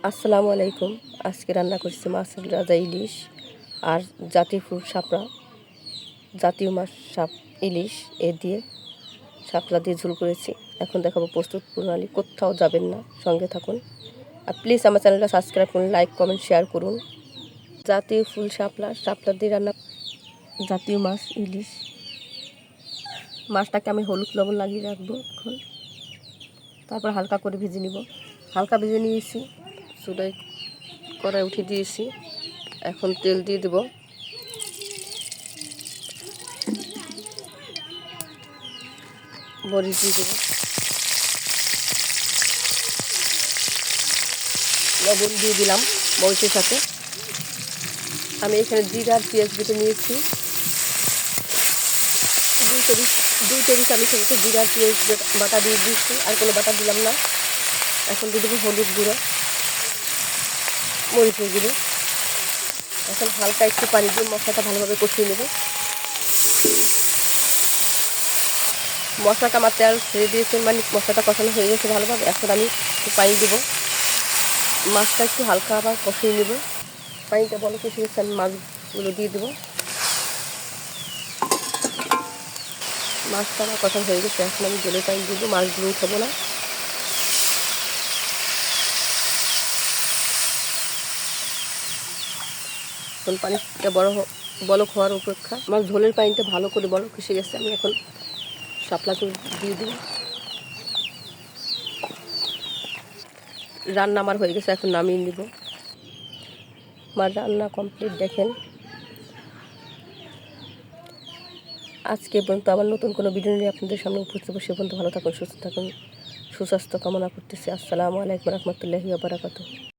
আসসালামু আলাইকুম। আজকে রান্না করছি মাছের রাজা ইলিশ আর জাতীয় ফুল শাপলা, জাতীয় মাছ ইলিশ এ দিয়ে শাপলা দিয়ে ঝোল করেছি। এখন দেখাবো প্রস্তুত প্রণালী। কোথাও যাবেন না, সঙ্গে থাকুন। আর প্লিজ আমার চ্যানেলটা সাবস্ক্রাইব করুন, লাইক কমেন্ট শেয়ার করুন। জাতীয় ফুল শাপলা দিয়ে রান্না, জাতীয় মাছ ইলিশ। মাছটাকে আমি হলুদ লবণ লাগিয়ে রাখবো এখন, তারপর হালকা করে ভেজে নিব। হালকা ভেজে নিয়েছি, চুলায় কড়াই উঠিয়ে দিয়েছি। এখন তেল দিয়ে দেব। মরিচ দিয়ে দেব, লবণ দিয়ে দিলাম মরিচের সাথে। আমি এখানে জিরা আর পেঁয়াজ বেটে নিয়েছি। দুই টেবিল চামচের মতো জিরা আর পেঁয়াজ বাটা দিয়ে দিয়েছি, আর কোনো বাটা দিলাম না। এখন দিয়ে দেবো হলুদ গুঁড়ো, মরিচের গুঁড়ো। এখন হালকা একটু পানি দিয়ে মশলাটা ভালোভাবে কষিয়ে নেব। মশলাটা আমার তেল ছেড়ে দিয়েছে, মানে মশলাটা কষানো হয়ে গেছে ভালোভাবে। এখন আমি একটু পানি দেবো, মাছটা একটু হালকা আবার কষিয়ে নেব। পানিটা বলো কষিয়ে গেছে, আমি মাছগুলো দিয়ে দেবো। মাছটা আমার কষানো হয়ে গেছে, এখন আমি জলের পানি দেবো, মাছগুলো উঠাবো না। এখন পানিটা বলক হওয়ার অপেক্ষা। আমার ঝোলের পানিটা ভালো করে বলক এসে গেছে। আমি এখন শাপলাকে দিয়ে দিই। রান্না আমার হয়ে গেছে, এখন নামিয়ে নিব। আমার রান্না কমপ্লিট। দেখেন, আজকে পর্যন্ত আবার নতুন কোনো ভিডিও নিয়ে আপনাদের সামনে উপস্থিত হবো। সে পর্যন্ত ভালো থাকুন, সুস্থ থাকুন, সুস্বাস্থ্য কামনা করতেছি। আসসালামু আলাইকুম রহমতুল্লাহি ওয়া বারাকাতুহু।